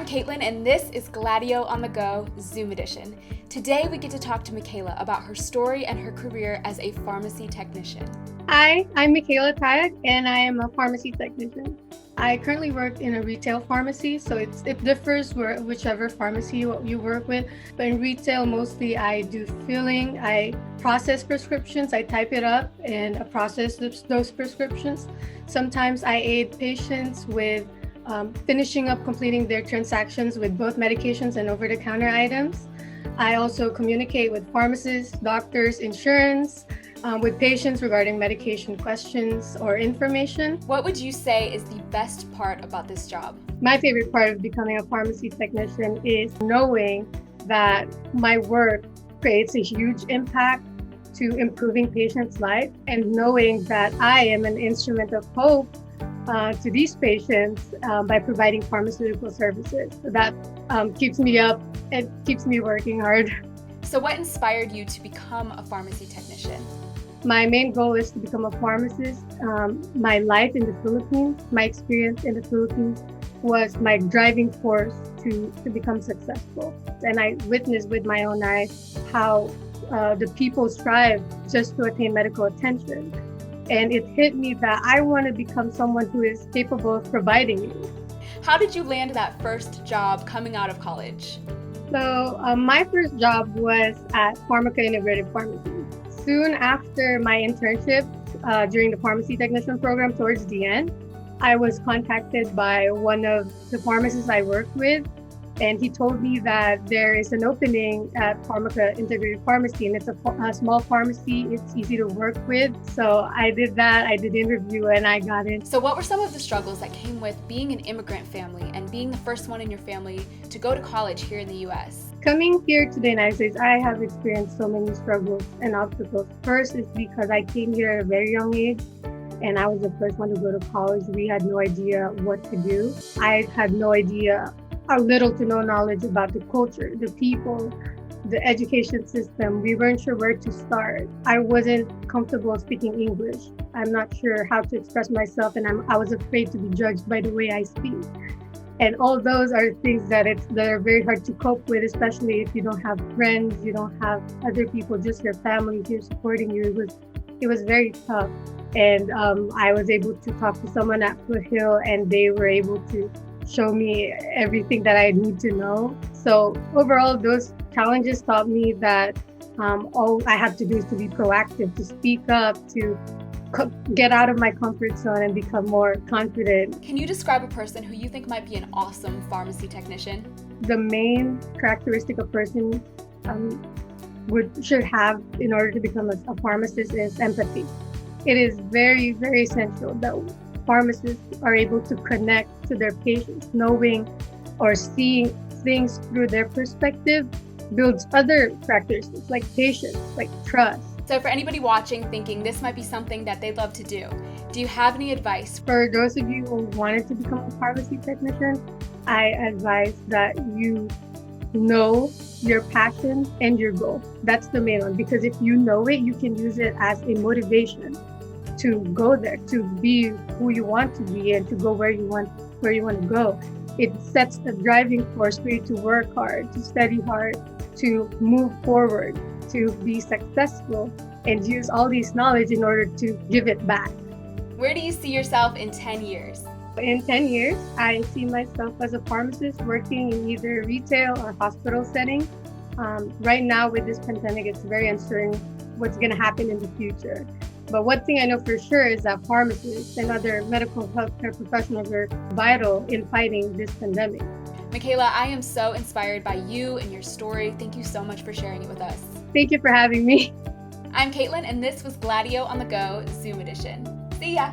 I'm Caitlin, and this is Gladio on the Go Zoom edition. Today we get to talk to Micaela about her story and her career as a pharmacy technician. Hi, I'm Micaela, and I am a pharmacy technician. I currently work in a retail pharmacy, so it differs whichever pharmacy you work with. But in retail, mostly I do filling, I process prescriptions, I type it up and process those prescriptions. Sometimes I aid patients with finishing up completing their transactions with both medications and over-the-counter items. I also communicate with pharmacists, doctors, insurance, with patients regarding medication questions or information. What would you say is the best part about this job? My favorite part of becoming a pharmacy technician is knowing that my work creates a huge impact to improving patients' life, and knowing that I am an instrument of hope to these patients by providing pharmaceutical services. So that keeps me up. It keeps me working hard. So what inspired you to become a pharmacy technician? My main goal is to become a pharmacist. My life in the Philippines, my experience in the Philippines was my driving force to become successful. And I witnessed with my own eyes how the people strive just to attain medical attention. And it hit me that I want to become someone who is capable of providing it. How did you land that first job coming out of college? So my first job was at Pharmaca Integrated Pharmacy. Soon after my internship during the pharmacy technician program towards the end, I was contacted by one of the pharmacists I worked with, and he told me that there is an opening at Pharmaca Integrated Pharmacy, and it's a small pharmacy. It's easy to work with. So I did that. I did the interview and I got in. So what were some of the struggles that came with being an immigrant family and being the first one in your family to go to college here in the U.S.? Coming here to the United States, I have experienced so many struggles and obstacles. First is because I came here at a very young age, and I was the first one to go to college. We had no idea what to do. I had no idea, a little to no knowledge about the culture, the people, the education system. We weren't sure where to start. I wasn't comfortable speaking English. I'm not sure how to express myself, and I was afraid to be judged by the way I speak. And all those are things that are very hard to cope with, especially if you don't have friends, you don't have other people, just your family here supporting you. It was very tough. And I was able to talk to someone at Foothill, and they were able to show me everything that I need to know. So overall, those challenges taught me that all I have to do is to be proactive, to speak up, to get out of my comfort zone and become more confident. Can you describe a person who you think might be an awesome pharmacy technician? The main characteristic a person should have in order to become a pharmacist is empathy. It is very, very essential that pharmacists are able to connect to their patients. Knowing or seeing things through their perspective builds other characteristics like patience, like trust. So for anybody watching thinking this might be something that they'd love to do you have any advice? For those of you who wanted to become a pharmacy technician, I advise that you know your passion and your goal. That's the main one, because if you know it, you can use it as a motivation to go there, to be who you want to be, and to go where you want to go. It sets a driving force for you to work hard, to study hard, to move forward, to be successful, and use all these knowledge in order to give it back. Where do you see yourself in 10 years? In 10 years, I see myself as a pharmacist working in either retail or hospital setting. Right now with this pandemic, it's very uncertain what's going to happen in the future. But one thing I know for sure is that pharmacists and other medical healthcare professionals are vital in fighting this pandemic. Micaela, I am so inspired by you and your story. Thank you so much for sharing it with us. Thank you for having me. I'm Caitlin, and this was Gladio on the Go Zoom edition. See ya!